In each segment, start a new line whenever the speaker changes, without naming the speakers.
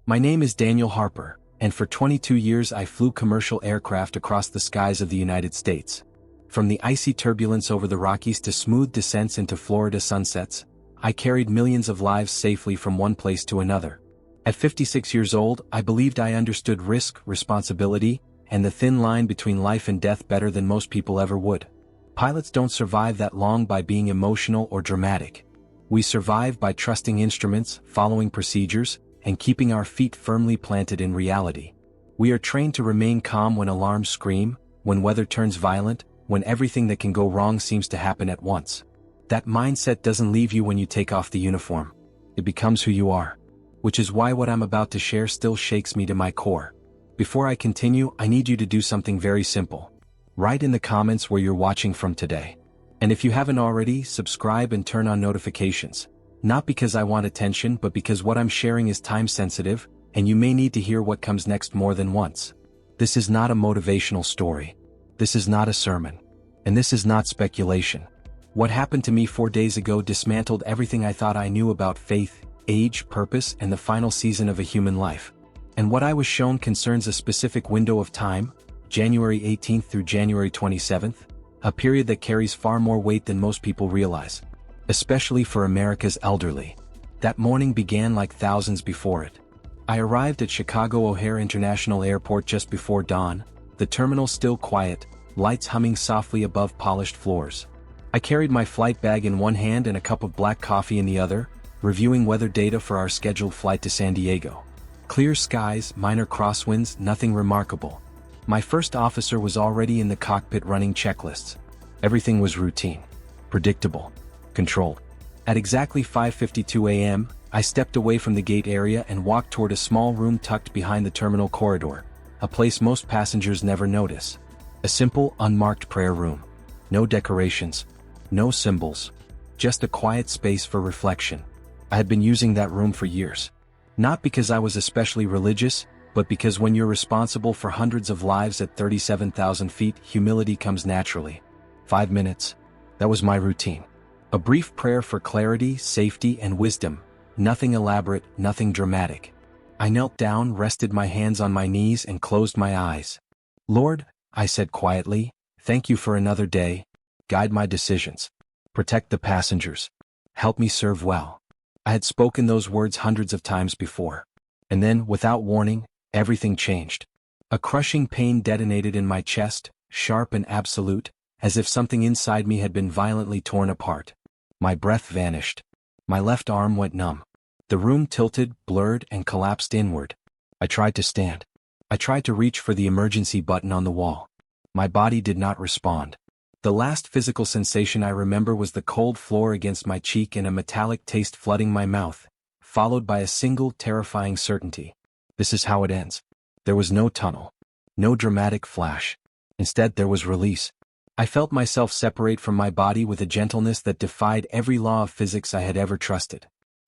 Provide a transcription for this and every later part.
My name is Daniel Harper, and for 22 years I flew commercial aircraft across the skies of the United States. From the icy turbulence over the Rockies to smooth descents into Florida sunsets, I carried millions of lives safely from one place to another. At 56 years old, I believed I understood risk, responsibility, and the thin line between life and death better than most people ever would. Pilots don't survive that long by being emotional or dramatic. We survive by trusting instruments, following procedures, and keeping our feet firmly planted in reality. We are trained to remain calm when alarms scream, when weather turns violent, when everything that can go wrong seems to happen at once. That mindset doesn't leave you when you take off the uniform. It becomes who you are. Which is why what I'm about to share still shakes me to my core. Before I continue, I need you to do something very simple. Write in the comments where you're watching from today. And if you haven't already, subscribe and turn on notifications. Not because I want attention, but because what I'm sharing is time sensitive, and you may need to hear what comes next more than once. This is not a motivational story. This is not a sermon. And this is not speculation. What happened to me 4 days ago dismantled everything I thought I knew about faith, age, purpose, and the final season of a human life. And what I was shown concerns a specific window of time, January 18th through January 27th, a period that carries far more weight than most people realize, especially for America's elderly. That morning began like thousands before it. I arrived at Chicago O'Hare International Airport just before dawn, the terminal still quiet, lights humming softly above polished floors. I carried my flight bag in one hand and a cup of black coffee in the other, reviewing weather data for our scheduled flight to San Diego. Clear skies, minor crosswinds, nothing remarkable. My first officer was already in the cockpit running checklists. Everything was routine, predictable, controlled. At exactly 5:52 a.m., I stepped away from the gate area and walked toward a small room tucked behind the terminal corridor, a place most passengers never notice. A simple, unmarked prayer room. No decorations, no symbols, just a quiet space for reflection. I had been using that room for years. Not because I was especially religious, but because when you're responsible for hundreds of lives at 37,000 feet, humility comes naturally. 5 minutes. That was my routine. A brief prayer for clarity, safety, and wisdom. Nothing elaborate, nothing dramatic. I knelt down, rested my hands on my knees, and closed my eyes. Lord, I said quietly, thank you for another day. Guide my decisions. Protect the passengers. Help me serve well. I had spoken those words hundreds of times before. And then, without warning, everything changed. A crushing pain detonated in my chest, sharp and absolute, as if something inside me had been violently torn apart. My breath vanished. My left arm went numb. The room tilted, blurred, and collapsed inward. I tried to stand. I tried to reach for the emergency button on the wall. My body did not respond. The last physical sensation I remember was the cold floor against my cheek and a metallic taste flooding my mouth, followed by a single terrifying certainty. This is how it ends. There was no tunnel. No dramatic flash. Instead, there was release. I felt myself separate from my body with a gentleness that defied every law of physics I had ever trusted.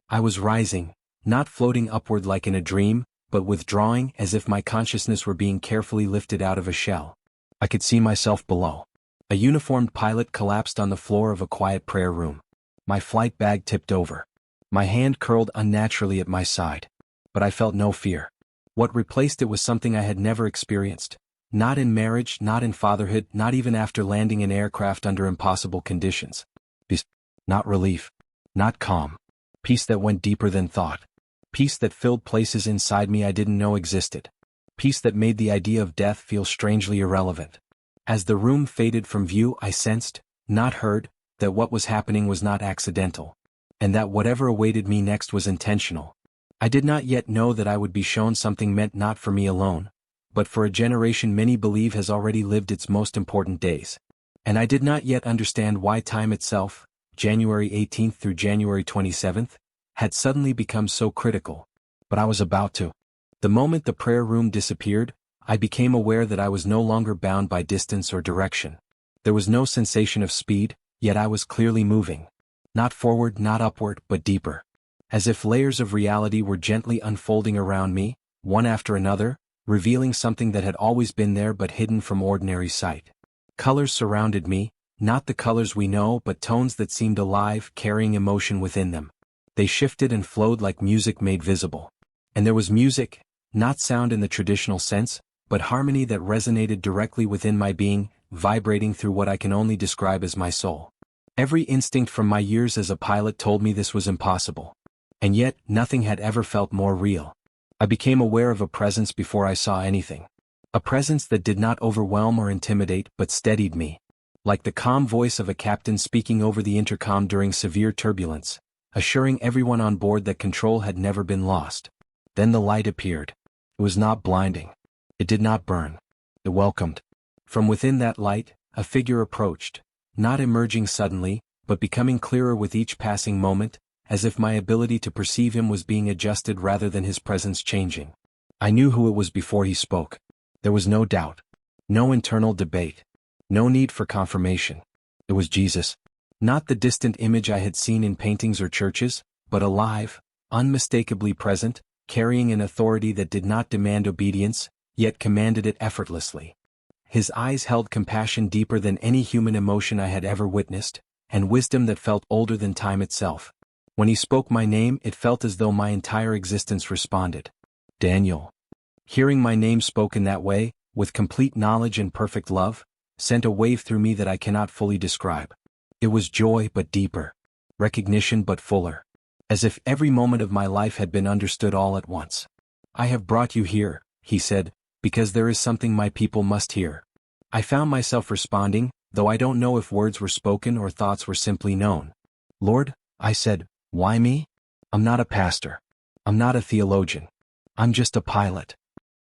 I was rising, not floating upward like in a dream, but withdrawing as if my consciousness were being carefully lifted out of a shell. I could see myself below. A uniformed pilot collapsed on the floor of a quiet prayer room. My flight bag tipped over. My hand curled unnaturally at my side. But I felt no fear. What replaced it was something I had never experienced. Not in marriage, not in fatherhood, not even after landing an aircraft under impossible conditions. Peace. Not relief. Not calm. Peace that went deeper than thought. Peace that filled places inside me I didn't know existed. Peace that made the idea of death feel strangely irrelevant. As the room faded from view, I sensed, not heard, that what was happening was not accidental. And that whatever awaited me next was intentional. I did not yet know that I would be shown something meant not for me alone, but for a generation many believe has already lived its most important days. And I did not yet understand why time itself, January 18th through January 27th, had suddenly become so critical. But I was about to. The moment the prayer room disappeared, I became aware that I was no longer bound by distance or direction. There was no sensation of speed, yet I was clearly moving. Not forward, not upward, but deeper. As if layers of reality were gently unfolding around me, one after another, revealing something that had always been there but hidden from ordinary sight. Colors surrounded me, not the colors we know but tones that seemed alive, carrying emotion within them. They shifted and flowed like music made visible. And there was music, not sound in the traditional sense, but harmony that resonated directly within my being, vibrating through what I can only describe as my soul. Every instinct from my years as a pilot told me this was impossible. And yet, nothing had ever felt more real. I became aware of a presence before I saw anything. A presence that did not overwhelm or intimidate but steadied me. Like the calm voice of a captain speaking over the intercom during severe turbulence, assuring everyone on board that control had never been lost. Then the light appeared. It was not blinding. It did not burn. It welcomed. From within that light, a figure approached, not emerging suddenly, but becoming clearer with each passing moment, as if my ability to perceive him was being adjusted rather than his presence changing. I knew who it was before he spoke. There was no doubt. No internal debate. No need for confirmation. It was Jesus. Not the distant image I had seen in paintings or churches, but alive, unmistakably present, carrying an authority that did not demand obedience, yet commanded it effortlessly. His eyes held compassion deeper than any human emotion I had ever witnessed, and wisdom that felt older than time itself. When he spoke my name, it felt as though my entire existence responded. Daniel. Hearing my name spoken that way, with complete knowledge and perfect love, sent a wave through me that I cannot fully describe. It was joy but deeper, recognition but fuller, as if every moment of my life had been understood all at once. I have brought you here, he said, because there is something my people must hear. I found myself responding, though I don't know if words were spoken or thoughts were simply known. Lord, I said, why me? I'm not a pastor. I'm not a theologian. I'm just a pilot.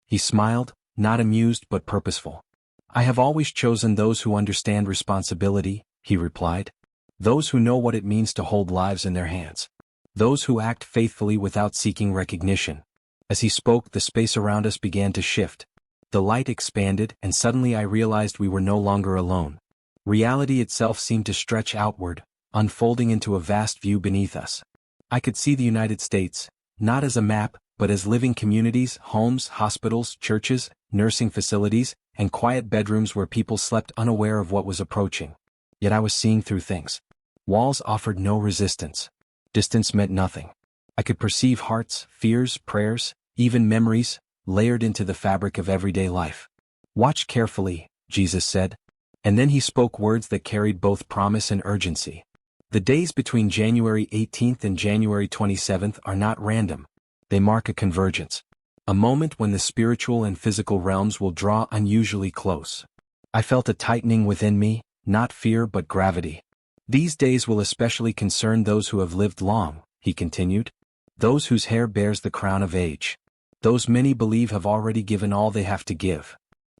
He smiled, not amused but purposeful. I have always chosen those who understand responsibility, he replied. Those who know what it means to hold lives in their hands. Those who act faithfully without seeking recognition. As he spoke, the space around us began to shift. The light expanded, and suddenly I realized we were no longer alone. Reality itself seemed to stretch outward, unfolding into a vast view beneath us. I could see the United States, not as a map, but as living communities, homes, hospitals, churches, nursing facilities, and quiet bedrooms where people slept unaware of what was approaching. Yet I was seeing through things. Walls offered no resistance. Distance meant nothing. I could perceive hearts, fears, prayers, even memories, layered into the fabric of everyday life. Watch carefully, Jesus said. And then he spoke words that carried both promise and urgency. The days between January 18th and January 27th are not random. They mark a convergence. A moment when the spiritual and physical realms will draw unusually close. I felt a tightening within me, not fear but gravity. These days will especially concern those who have lived long, he continued. Those whose hair bears the crown of age. Those many believe have already given all they have to give.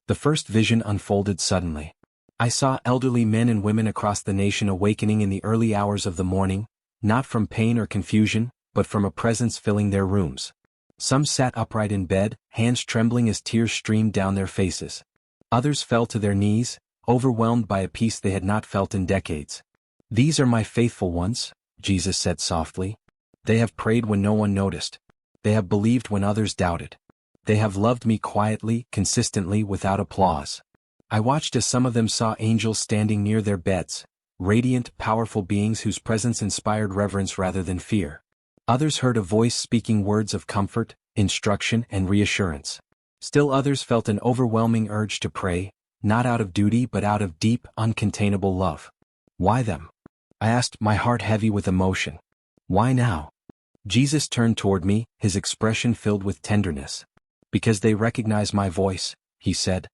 The first vision unfolded suddenly. I saw elderly men and women across the nation awakening in the early hours of the morning, not from pain or confusion, but from a presence filling their rooms. Some sat upright in bed, hands trembling as tears streamed down their faces. Others fell to their knees, overwhelmed by a peace they had not felt in decades. These are my faithful ones, Jesus said softly. They have prayed when no one noticed. They have believed when others doubted. They have loved me quietly, consistently, without applause. I watched as some of them saw angels standing near their beds, radiant, powerful beings whose presence inspired reverence rather than fear. Others heard a voice speaking words of comfort, instruction, and reassurance. Still others felt an overwhelming urge to pray, not out of duty but out of deep, uncontainable love. Why them? I asked, my heart heavy with emotion. Why now? Jesus turned toward me, his expression filled with tenderness. Because they recognize my voice, he said.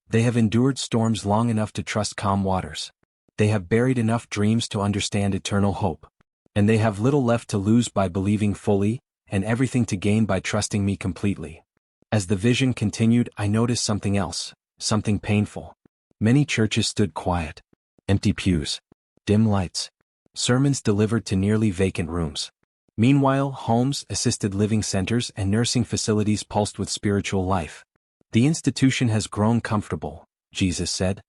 They have endured storms long enough to trust calm waters. They have buried enough dreams to understand eternal hope. And they have little left to lose by believing fully, and everything to gain by trusting me completely. As the vision continued, I noticed something else, something painful. Many churches stood quiet. Empty pews. Dim lights. Sermons delivered to nearly vacant rooms. Meanwhile, homes, assisted living centers, and nursing facilities pulsed with spiritual life. The institution has grown comfortable, Jesus said.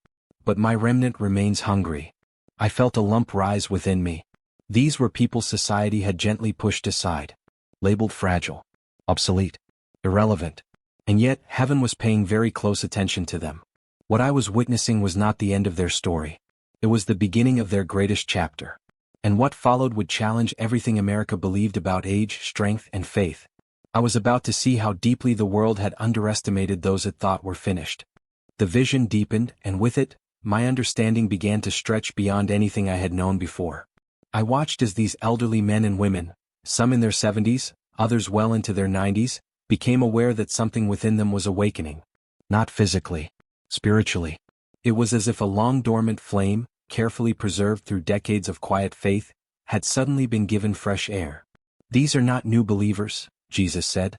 But my remnant remains hungry. I felt a lump rise within me. These were people society had gently pushed aside. Labeled fragile, obsolete, irrelevant. And yet, heaven was paying very close attention to them. What I was witnessing was not the end of their story. It was the beginning of their greatest chapter. And what followed would challenge everything America believed about age, strength, and faith. I was about to see how deeply the world had underestimated those it thought were finished. The vision deepened, and with it, my understanding began to stretch beyond anything I had known before. I watched as these elderly men and women, some in their 70s, others well into their 90s, became aware that something within them was awakening. Not physically, spiritually. It was as if a long-dormant flame, carefully preserved through decades of quiet faith, had suddenly been given fresh air. These are not new believers, Jesus said.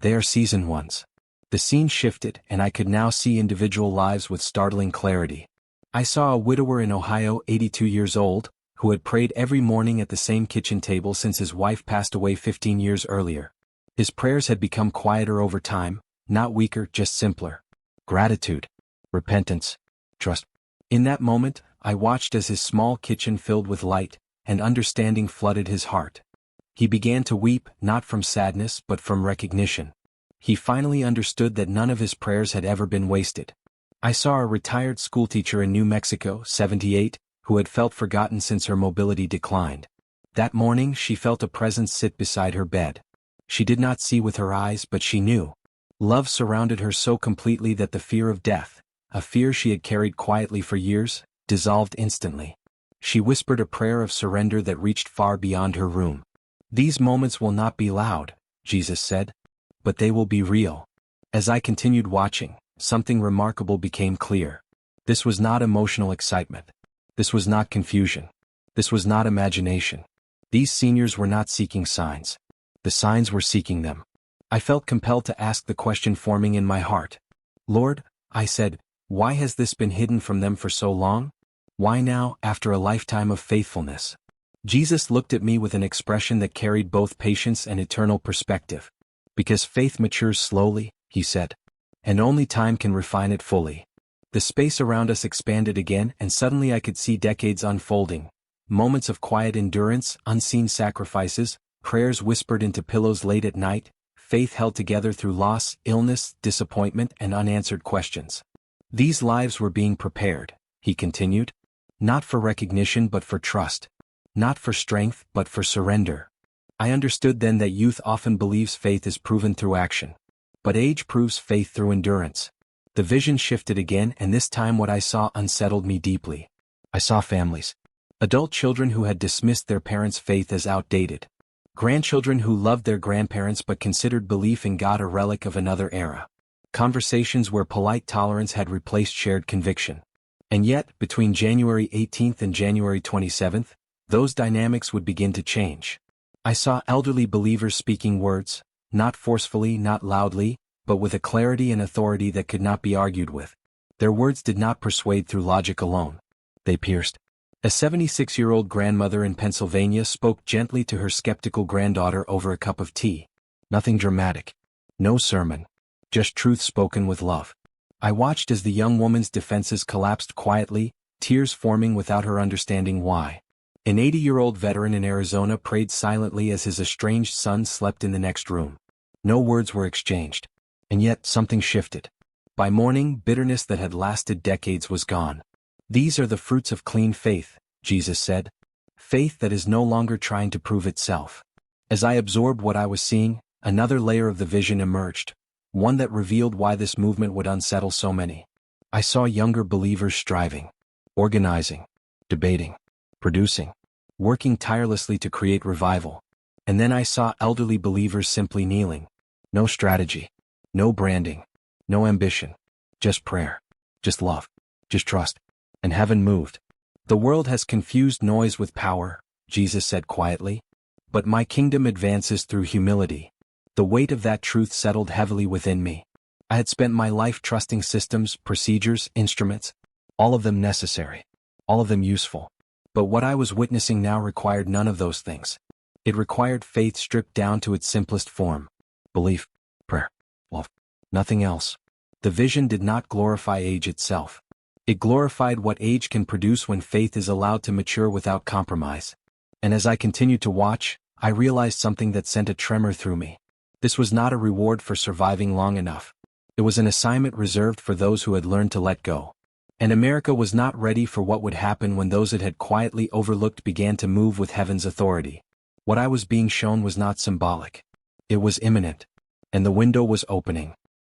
They are seasoned ones. The scene shifted, and I could now see individual lives with startling clarity. I saw a widower in Ohio, 82 years old, who had prayed every morning at the same kitchen table since his wife passed away 15 years earlier. His prayers had become quieter over time, not weaker, just simpler. Gratitude, repentance, trust. In that moment, I watched as his small kitchen filled with light, and understanding flooded his heart. He began to weep, not from sadness but from recognition. He finally understood that none of his prayers had ever been wasted. I saw a retired schoolteacher in New Mexico, 78, who had felt forgotten since her mobility declined. That morning she felt a presence sit beside her bed. She did not see with her eyes, but she knew. Love surrounded her so completely that the fear of death, a fear she had carried quietly for years, dissolved instantly. She whispered a prayer of surrender that reached far beyond her room. These moments will not be loud, Jesus said, but they will be real. As I continued watching, something remarkable became clear. This was not emotional excitement. This was not confusion. This was not imagination. These seniors were not seeking signs. The signs were seeking them. I felt compelled to ask the question forming in my heart. Lord, I said, why has this been hidden from them for so long? Why now, after a lifetime of faithfulness? Jesus looked at me with an expression that carried both patience and eternal perspective. Because faith matures slowly, he said, and only time can refine it fully. The space around us expanded again, and suddenly I could see decades unfolding. Moments of quiet endurance, unseen sacrifices, prayers whispered into pillows late at night, faith held together through loss, illness, disappointment, and unanswered questions. These lives were being prepared, he continued. Not for recognition but for trust. Not for strength but for surrender. I understood then that youth often believes faith is proven through action. But age proves faith through endurance. The vision shifted again, and this time what I saw unsettled me deeply. I saw families. Adult children who had dismissed their parents' faith as outdated. Grandchildren who loved their grandparents but considered belief in God a relic of another era. Conversations where polite tolerance had replaced shared conviction. And yet, between January 18th and January 27th, those dynamics would begin to change. I saw elderly believers speaking words, not forcefully, not loudly, but with a clarity and authority that could not be argued with. Their words did not persuade through logic alone. They pierced. A 76-year-old grandmother in Pennsylvania spoke gently to her skeptical granddaughter over a cup of tea. Nothing dramatic. No sermon. Just truth spoken with love. I watched as the young woman's defenses collapsed quietly, tears forming without her understanding why. An 80-year-old veteran in Arizona prayed silently as his estranged son slept in the next room. No words were exchanged. And yet something shifted. By morning, bitterness that had lasted decades was gone. These are the fruits of clean faith, Jesus said. Faith that is no longer trying to prove itself. As I absorbed what I was seeing, another layer of the vision emerged. One that revealed why this movement would unsettle so many. I saw younger believers striving, organizing, debating, producing, working tirelessly to create revival. And then I saw elderly believers simply kneeling. No strategy, no branding, no ambition, just prayer, just love, just trust. And heaven moved. The world has confused noise with power, Jesus said quietly. But my kingdom advances through humility. The weight of that truth settled heavily within me. I had spent my life trusting systems, procedures, instruments, all of them necessary, all of them useful. But what I was witnessing now required none of those things. It required faith stripped down to its simplest form. Belief, prayer, love, nothing else. The vision did not glorify age itself. It glorified what age can produce when faith is allowed to mature without compromise. And as I continued to watch, I realized something that sent a tremor through me. This was not a reward for surviving long enough. It was an assignment reserved for those who had learned to let go. And America was not ready for what would happen when those it had quietly overlooked began to move with heaven's authority. What I was being shown was not symbolic. It was imminent. and the window was opening.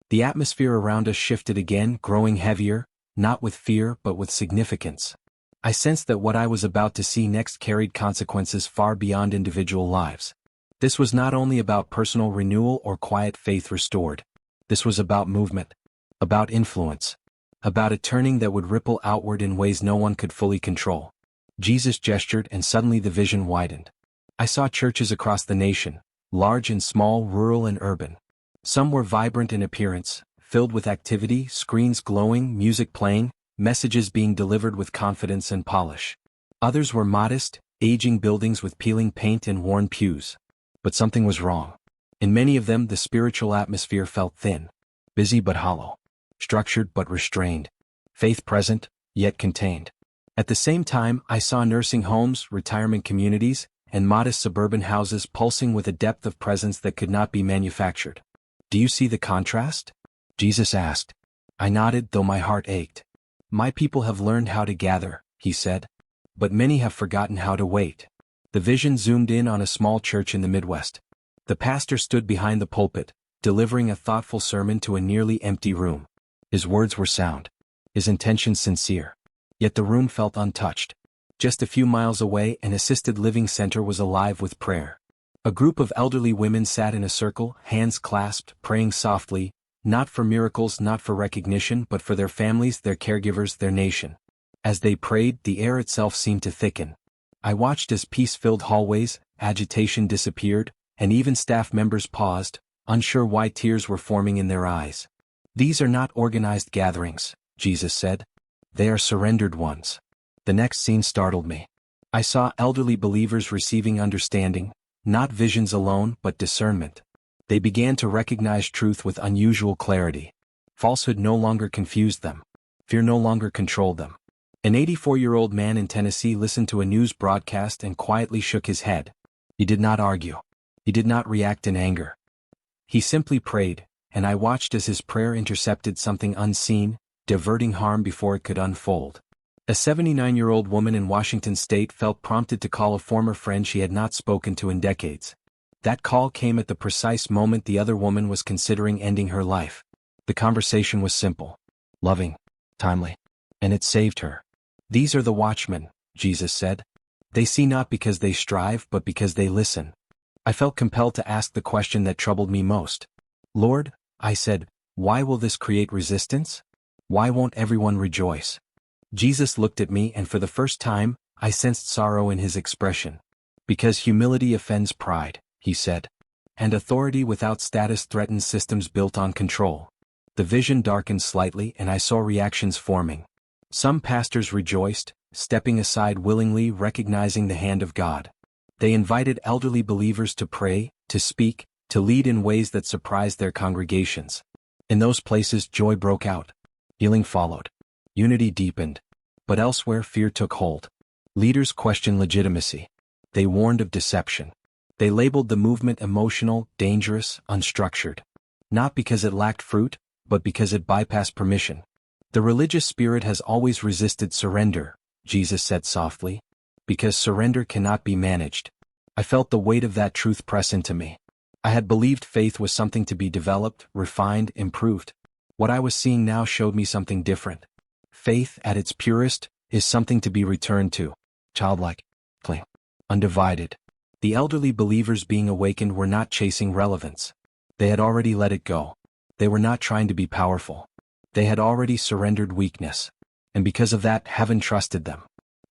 The atmosphere around us shifted again, growing heavier, not with fear but with significance. I sensed that what I was about to see next carried consequences far beyond individual lives. This was not only about personal renewal or quiet faith restored. This was about movement, about influence, about a turning that would ripple outward in ways no one could fully control. Jesus gestured and suddenly the vision widened. I saw churches across the nation, large and small, rural and urban. Some were vibrant in appearance, filled with activity, screens glowing, music playing, messages being delivered with confidence and polish. Others were modest, aging buildings with peeling paint and worn pews. But something was wrong. In many of them the spiritual atmosphere felt thin, busy but hollow, structured but restrained, faith present, yet contained. At the same time, I saw nursing homes, retirement communities, and modest suburban houses pulsing with a depth of presence that could not be manufactured. "Do you see the contrast?" Jesus asked. I nodded, though my heart ached. "My people have learned how to gather," he said. "But many have forgotten how to wait." The vision zoomed in on a small church in the Midwest. The pastor stood behind the pulpit, delivering a thoughtful sermon to a nearly empty room. His words were sound, his intentions sincere. Yet the room felt untouched. Just a few miles away, an assisted living center was alive with prayer. A group of elderly women sat in a circle, hands clasped, praying softly, not for miracles, not for recognition, but for their families, their caregivers, their nation. As they prayed, the air itself seemed to thicken. I watched as peace-filled hallways, agitation disappeared, and even staff members paused, unsure why tears were forming in their eyes. "These are not organized gatherings," Jesus said. "They are surrendered ones." The next scene startled me. I saw elderly believers receiving understanding, not visions alone, but discernment. They began to recognize truth with unusual clarity. Falsehood no longer confused them. Fear no longer controlled them. An 84-year-old man in Tennessee listened to a news broadcast and quietly shook his head. He did not argue. He did not react in anger. He simply prayed, and I watched as his prayer intercepted something unseen, diverting harm before it could unfold. A 79-year-old woman in Washington state felt prompted to call a former friend she had not spoken to in decades. That call came at the precise moment the other woman was considering ending her life. The conversation was simple, loving, timely, and it saved her. "These are the watchmen," Jesus said. "They see not because they strive, but because they listen." I felt compelled to ask the question that troubled me most. "Lord," I said, "why will this create resistance? Why won't everyone rejoice?" Jesus looked at me, and for the first time, I sensed sorrow in his expression. "Because humility offends pride," he said. "And authority without status threatens systems built on control." The vision darkened slightly, and I saw reactions forming. Some pastors rejoiced, stepping aside willingly, recognizing the hand of God. They invited elderly believers to pray, to speak, to lead in ways that surprised their congregations. In those places, joy broke out. Healing followed. Unity deepened. But elsewhere, fear took hold. Leaders questioned legitimacy. They warned of deception. They labeled the movement emotional, dangerous, unstructured. Not because it lacked fruit, but because it bypassed permission. "The religious spirit has always resisted surrender," Jesus said softly, "because surrender cannot be managed." I felt the weight of that truth press into me. I had believed faith was something to be developed, refined, improved. What I was seeing now showed me something different. Faith, at its purest, is something to be returned to, childlike, clean, undivided. The elderly believers being awakened were not chasing relevance. They had already let it go. They were not trying to be powerful. They had already surrendered weakness. And because of that, heaven trusted them.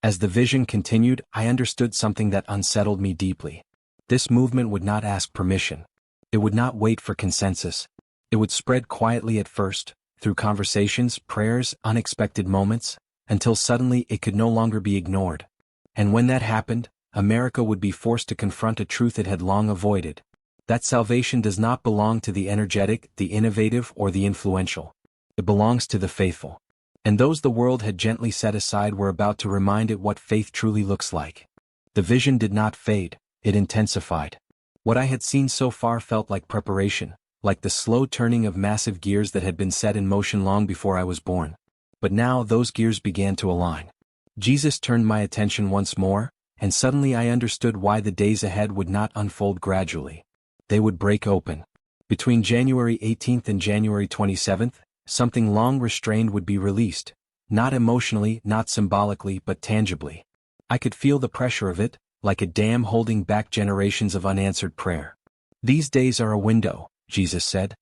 As the vision continued, I understood something that unsettled me deeply. This movement would not ask permission. It would not wait for consensus. It would spread quietly at first, through conversations, prayers, unexpected moments, until suddenly it could no longer be ignored. And when that happened, America would be forced to confront a truth it had long avoided. That salvation does not belong to the energetic, the innovative, or the influential. It belongs to the faithful. And those the world had gently set aside were about to remind it what faith truly looks like. The vision did not fade, it intensified. What I had seen so far felt like preparation, like the slow turning of massive gears that had been set in motion long before I was born. But now those gears began to align. Jesus turned my attention once more, and suddenly I understood why the days ahead would not unfold gradually. They would break open. Between January 18th and January 27th, something long restrained would be released. Not emotionally, not symbolically, but tangibly. I could feel the pressure of it, like a dam holding back generations of unanswered prayer. These days are a window, Jesus said.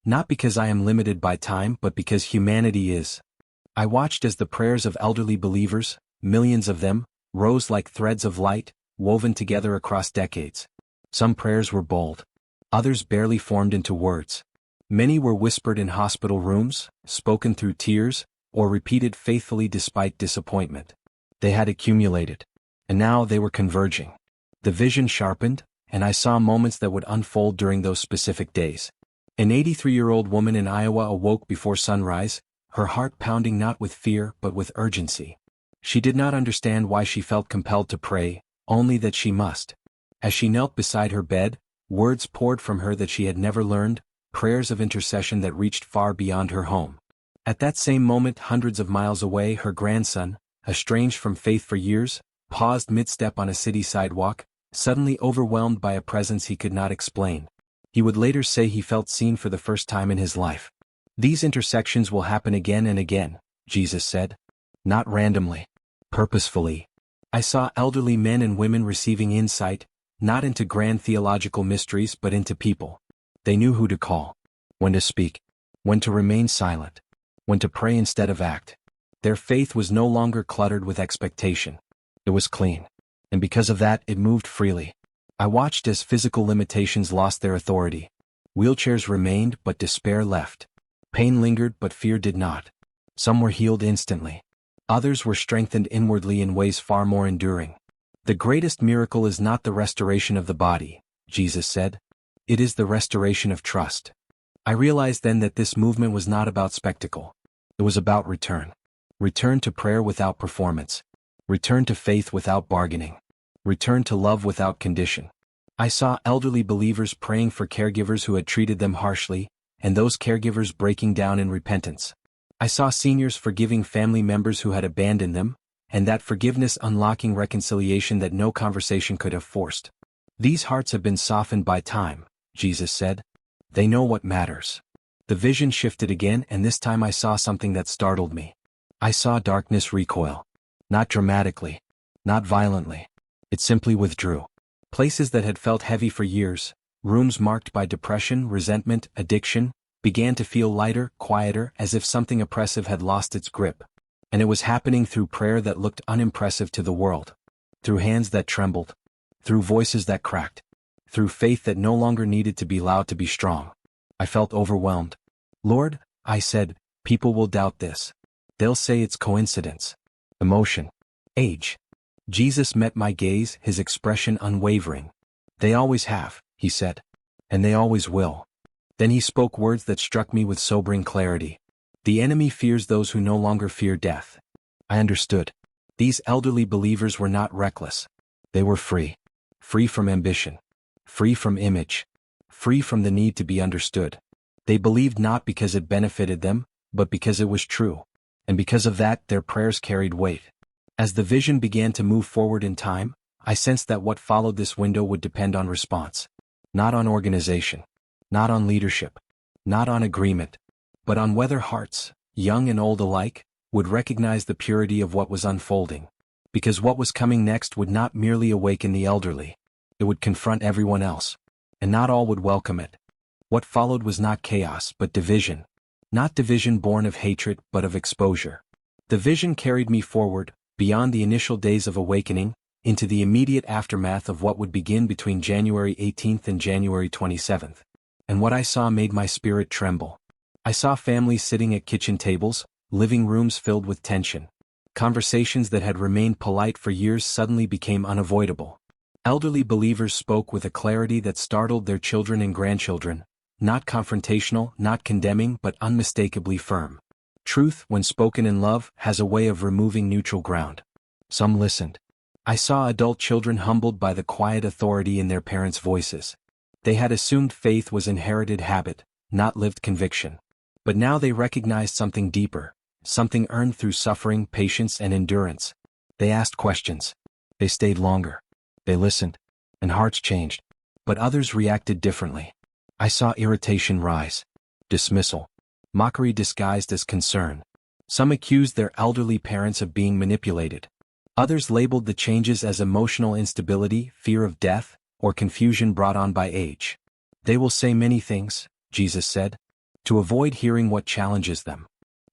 Not because I am limited by time, but because humanity is. I watched as the prayers of elderly believers, millions of them, rose like threads of light, woven together across decades. Some prayers were bold. Others barely formed into words. Many were whispered in hospital rooms, spoken through tears, or repeated faithfully despite disappointment. They had accumulated. And now they were converging. The vision sharpened, and I saw moments that would unfold during those specific days. An 83-year-old woman in Iowa awoke before sunrise, her heart pounding not with fear but with urgency. She did not understand why she felt compelled to pray, only that she must. As she knelt beside her bed, words poured from her that she had never learned, prayers of intercession that reached far beyond her home. At that same moment, hundreds of miles away, her grandson, estranged from faith for years, paused mid-step on a city sidewalk, suddenly overwhelmed by a presence he could not explain. He would later say he felt seen for the first time in his life. These intersections will happen again and again, Jesus said. Not randomly. Purposefully. I saw elderly men and women receiving insight, not into grand theological mysteries but into people. They knew who to call, when to speak, when to remain silent, when to pray instead of act. Their faith was no longer cluttered with expectation. It was clean. And because of that, it moved freely. I watched as physical limitations lost their authority. Wheelchairs remained, but despair left. Pain lingered, but fear did not. Some were healed instantly. Others were strengthened inwardly in ways far more enduring. The greatest miracle is not the restoration of the body, Jesus said. It is the restoration of trust. I realized then that this movement was not about spectacle. It was about return. Return to prayer without performance. Return to faith without bargaining. Return to love without condition. I saw elderly believers praying for caregivers who had treated them harshly, and those caregivers breaking down in repentance. I saw seniors forgiving family members who had abandoned them, and that forgiveness unlocking reconciliation that no conversation could have forced. These hearts have been softened by time, Jesus said. They know what matters. The vision shifted again, and this time I saw something that startled me. I saw darkness recoil. Not dramatically. Not violently. It simply withdrew. Places that had felt heavy for years, rooms marked by depression, resentment, addiction, began to feel lighter, quieter, as if something oppressive had lost its grip. And it was happening through prayer that looked unimpressive to the world. Through hands that trembled. Through voices that cracked. Through faith that no longer needed to be loud to be strong. I felt overwhelmed. Lord, I said, people will doubt this. They'll say it's coincidence. Emotion. Age. Jesus met my gaze, his expression unwavering. They always have, he said. And they always will. Then he spoke words that struck me with sobering clarity. The enemy fears those who no longer fear death. I understood. These elderly believers were not reckless. They were free. Free from ambition. Free from image. Free from the need to be understood. They believed not because it benefited them, but because it was true. And because of that, their prayers carried weight. As the vision began to move forward in time, I sensed that what followed this window would depend on response. Not on organization. Not on leadership. Not on agreement. But on whether hearts, young and old alike, would recognize the purity of what was unfolding. Because what was coming next would not merely awaken the elderly. It would confront everyone else. And not all would welcome it. What followed was not chaos, but division. Not division born of hatred, but of exposure. The vision carried me forward, beyond the initial days of awakening, into the immediate aftermath of what would begin between January 18th and January 27th. And what I saw made my spirit tremble. I saw families sitting at kitchen tables, living rooms filled with tension. Conversations that had remained polite for years suddenly became unavoidable. Elderly believers spoke with a clarity that startled their children and grandchildren, not confrontational, not condemning, but unmistakably firm. Truth, when spoken in love, has a way of removing neutral ground. Some listened. I saw adult children humbled by the quiet authority in their parents' voices. They had assumed faith was inherited habit, not lived conviction. But now they recognized something deeper, something earned through suffering, patience, and endurance. They asked questions. They stayed longer. They listened. And hearts changed. But others reacted differently. I saw irritation rise. Dismissal. Mockery disguised as concern. Some accused their elderly parents of being manipulated. Others labeled the changes as emotional instability, fear of death, or confusion brought on by age. They will say many things, Jesus said, to avoid hearing what challenges them.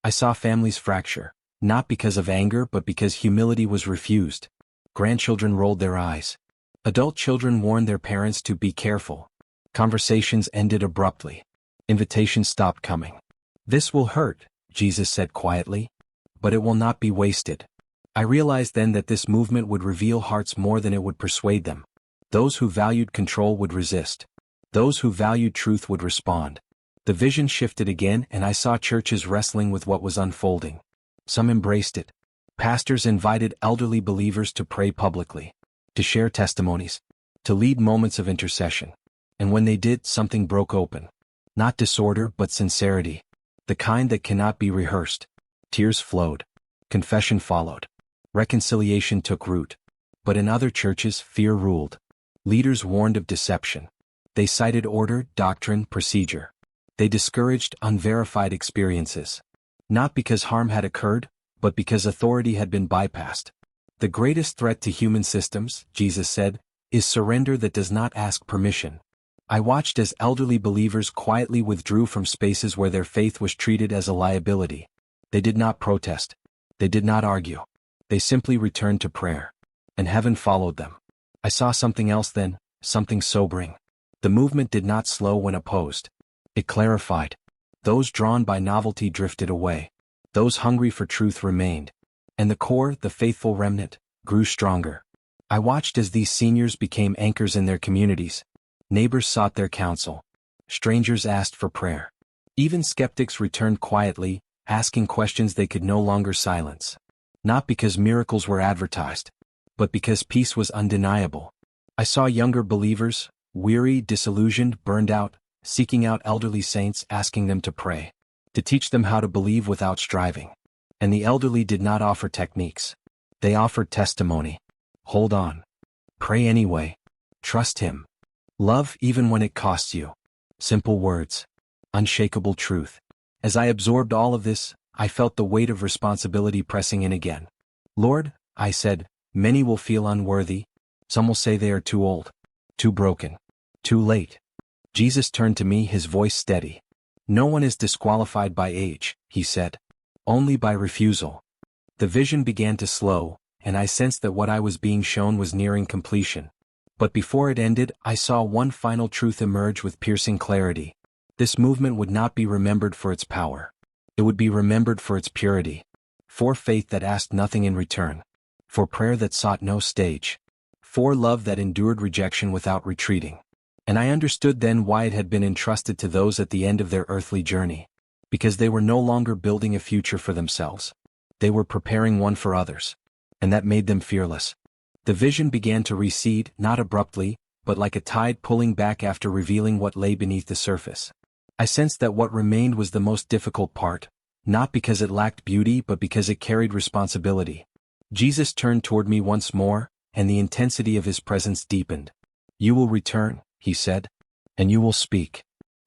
I saw families fracture, not because of anger but because humility was refused. Grandchildren rolled their eyes. Adult children warned their parents to be careful. Conversations ended abruptly. Invitations stopped coming. This will hurt, Jesus said quietly, but it will not be wasted. I realized then that this movement would reveal hearts more than it would persuade them. Those who valued control would resist. Those who valued truth would respond. The vision shifted again and I saw churches wrestling with what was unfolding. Some embraced it. Pastors invited elderly believers to pray publicly, to share testimonies, to lead moments of intercession. And when they did, something broke open. Not disorder but sincerity. The kind that cannot be rehearsed. Tears flowed. Confession followed. Reconciliation took root. But in other churches, fear ruled. Leaders warned of deception. They cited order, doctrine, procedure. They discouraged unverified experiences. Not because harm had occurred, but because authority had been bypassed. The greatest threat to human systems, Jesus said, is surrender that does not ask permission. I watched as elderly believers quietly withdrew from spaces where their faith was treated as a liability. They did not protest. They did not argue. They simply returned to prayer. And heaven followed them. I saw something else then, something sobering. The movement did not slow when opposed. It clarified. Those drawn by novelty drifted away. Those hungry for truth remained. And the core, the faithful remnant, grew stronger. I watched as these seniors became anchors in their communities. Neighbors sought their counsel. Strangers asked for prayer. Even skeptics returned quietly, asking questions they could no longer silence. Not because miracles were advertised, but because peace was undeniable. I saw younger believers, weary, disillusioned, burned out, seeking out elderly saints, asking them to pray, to teach them how to believe without striving. And the elderly did not offer techniques. They offered testimony. Hold on. Pray anyway. Trust Him. Love even when it costs you. Simple words. Unshakable truth. As I absorbed all of this, I felt the weight of responsibility pressing in again. Lord, I said, many will feel unworthy. Some will say they are too old, too broken, too late. Jesus turned to me, His voice steady. No one is disqualified by age, He said. Only by refusal. The vision began to slow, and I sensed that what I was being shown was nearing completion. But before it ended, I saw one final truth emerge with piercing clarity. This movement would not be remembered for its power. It would be remembered for its purity. For faith that asked nothing in return. For prayer that sought no stage. For love that endured rejection without retreating. And I understood then why it had been entrusted to those at the end of their earthly journey. Because they were no longer building a future for themselves. They were preparing one for others. And that made them fearless. The vision began to recede, not abruptly, but like a tide pulling back after revealing what lay beneath the surface. I sensed that what remained was the most difficult part, not because it lacked beauty but because it carried responsibility. Jesus turned toward me once more, and the intensity of His presence deepened. You will return, He said, and you will speak.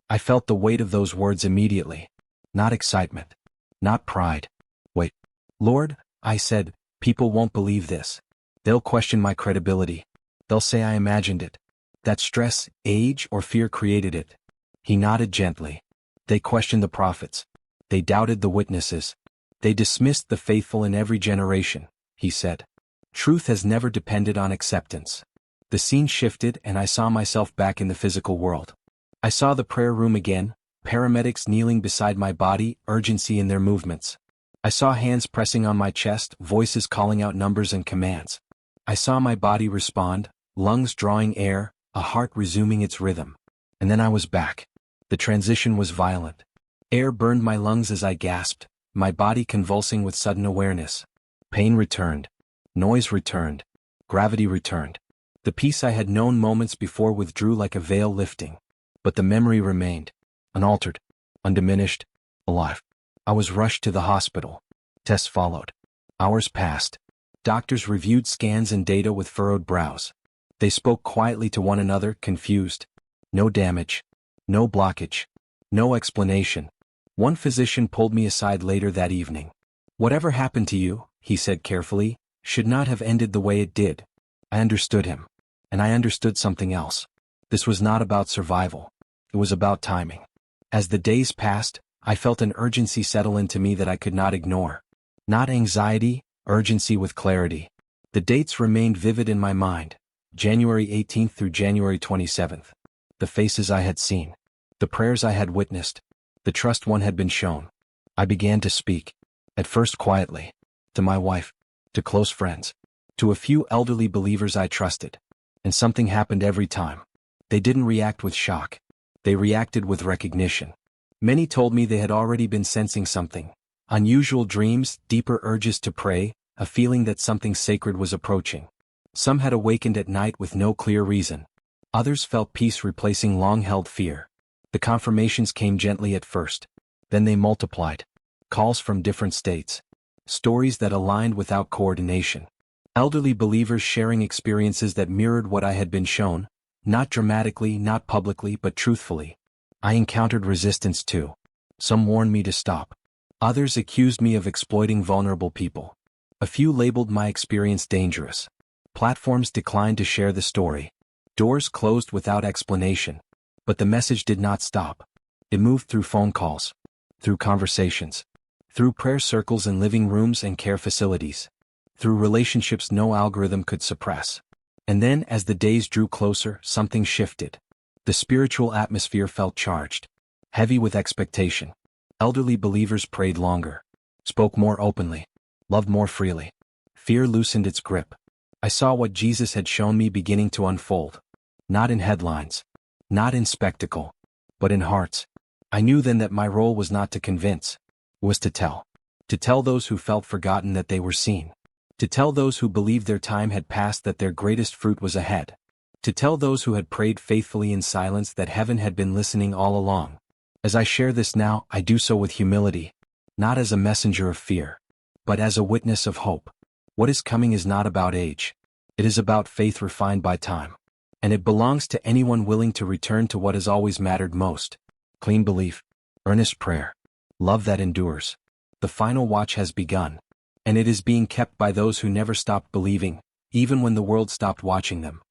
I felt the weight of those words immediately. Not excitement. Not pride. Wait. Lord, I said, people won't believe this. They'll question my credibility. They'll say I imagined it. That stress, age, or fear created it. He nodded gently. They questioned the prophets. They doubted the witnesses. They dismissed the faithful in every generation, He said. Truth has never depended on acceptance. The scene shifted and I saw myself back in the physical world. I saw the prayer room again, paramedics kneeling beside my body, urgency in their movements. I saw hands pressing on my chest, voices calling out numbers and commands. I saw my body respond, lungs drawing air, a heart resuming its rhythm. And then I was back. The transition was violent. Air burned my lungs as I gasped, my body convulsing with sudden awareness. Pain returned. Noise returned. Gravity returned. The peace I had known moments before withdrew like a veil lifting. But the memory remained, unaltered, undiminished, alive. I was rushed to the hospital. Tests followed. Hours passed. Doctors reviewed scans and data with furrowed brows. They spoke quietly to one another, confused. No damage. No blockage. No explanation. One physician pulled me aside later that evening. "Whatever happened to you," he said carefully, "should not have ended the way it did." I understood him. And I understood something else. This was not about survival. It was about timing. As the days passed, I felt an urgency settle into me that I could not ignore. Not anxiety, urgency with clarity. The dates remained vivid in my mind, January 18th through January 27th. The faces I had seen. The prayers I had witnessed. The trust one had been shown. I began to speak, at first quietly, to my wife, to close friends, to a few elderly believers I trusted. And something happened every time. They didn't react with shock. They reacted with recognition. Many told me they had already been sensing something. Unusual dreams, deeper urges to pray, a feeling that something sacred was approaching. Some had awakened at night with no clear reason. Others felt peace replacing long-held fear. The confirmations came gently at first. Then they multiplied. Calls from different states. Stories that aligned without coordination. Elderly believers sharing experiences that mirrored what I had been shown, not dramatically, not publicly, but truthfully. I encountered resistance too. Some warned me to stop. Others accused me of exploiting vulnerable people. A few labeled my experience dangerous. Platforms declined to share the story. Doors closed without explanation. But the message did not stop. It moved through phone calls, through conversations, through prayer circles in living rooms and care facilities, through relationships no algorithm could suppress. And then, as the days drew closer, something shifted. The spiritual atmosphere felt charged, heavy with expectation. Elderly believers prayed longer, spoke more openly, loved more freely. Fear loosened its grip. I saw what Jesus had shown me beginning to unfold. Not in headlines, not in spectacle, but in hearts. I knew then that my role was not to convince, it was to tell. To tell those who felt forgotten that they were seen. To tell those who believed their time had passed that their greatest fruit was ahead. To tell those who had prayed faithfully in silence that heaven had been listening all along. As I share this now, I do so with humility, not as a messenger of fear, but as a witness of hope. What is coming is not about age. It is about faith refined by time. And it belongs to anyone willing to return to what has always mattered most. Clean belief, earnest prayer, love that endures. The final watch has begun. And it is being kept by those who never stopped believing, even when the world stopped watching them.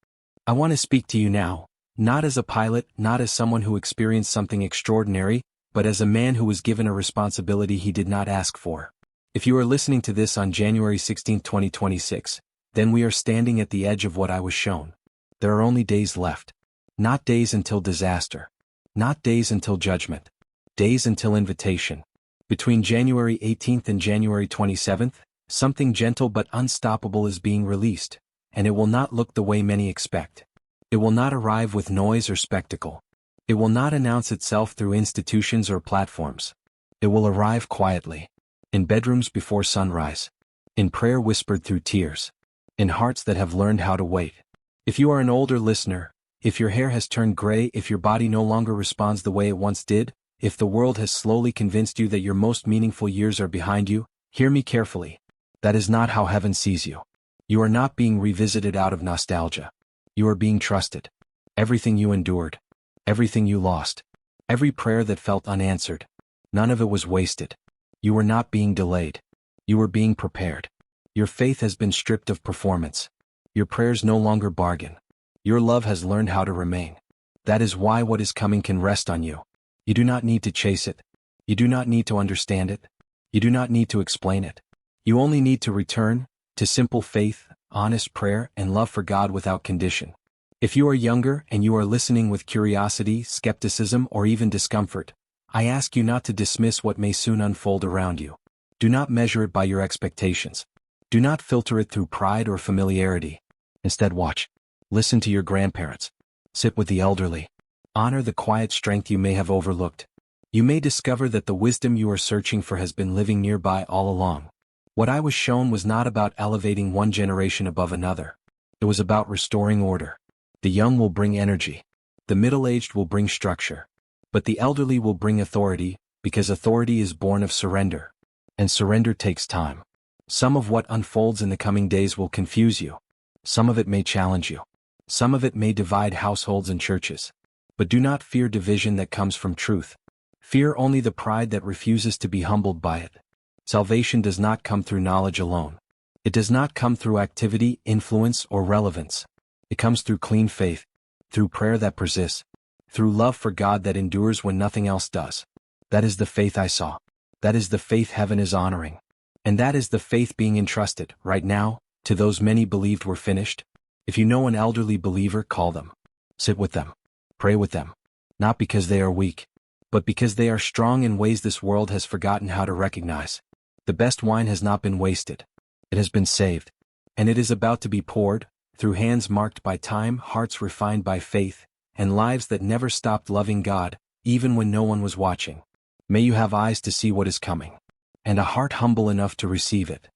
I want to speak to you now, not as a pilot, not as someone who experienced something extraordinary, but as a man who was given a responsibility he did not ask for. If you are listening to this on January 16, 2026, then we are standing at the edge of what I was shown. There are only days left. Not days until disaster. Not days until judgment. Days until invitation. Between January 18th and January 27th, something gentle but unstoppable is being released, and it will not look the way many expect. It will not arrive with noise or spectacle. It will not announce itself through institutions or platforms. It will arrive quietly, in bedrooms before sunrise, in prayer whispered through tears, in hearts that have learned how to wait. If you are an older listener, if your hair has turned gray, if your body no longer responds the way it once did, if the world has slowly convinced you that your most meaningful years are behind you, hear me carefully. That is not how heaven sees you. You are not being revisited out of nostalgia. You are being trusted. Everything you endured, everything you lost, every prayer that felt unanswered, none of it was wasted. You were not being delayed. You were being prepared. Your faith has been stripped of performance. Your prayers no longer bargain. Your love has learned how to remain. That is why what is coming can rest on you. You do not need to chase it. You do not need to understand it. You do not need to explain it. You only need to return to simple faith, honest prayer, and love for God without condition. If you are younger and you are listening with curiosity, skepticism, or even discomfort, I ask you not to dismiss what may soon unfold around you. Do not measure it by your expectations. Do not filter it through pride or familiarity. Instead, watch. Listen to your grandparents. Sit with the elderly. Honor the quiet strength you may have overlooked. You may discover that the wisdom you are searching for has been living nearby all along. What I was shown was not about elevating one generation above another. It was about restoring order. The young will bring energy. The middle-aged will bring structure. But the elderly will bring authority, because authority is born of surrender. And surrender takes time. Some of what unfolds in the coming days will confuse you. Some of it may challenge you. Some of it may divide households and churches. But do not fear division that comes from truth. Fear only the pride that refuses to be humbled by it. Salvation does not come through knowledge alone. It does not come through activity, influence, or relevance. It comes through clean faith, through prayer that persists, through love for God that endures when nothing else does. That is the faith I saw. That is the faith heaven is honoring. And that is the faith being entrusted, right now, to those many believed were finished. If you know an elderly believer, call them. Sit with them. Pray with them. Not because they are weak, but because they are strong in ways this world has forgotten how to recognize. The best wine has not been wasted. It has been saved. And it is about to be poured, through hands marked by time, hearts refined by faith, and lives that never stopped loving God, even when no one was watching. May you have eyes to see what is coming, and a heart humble enough to receive it.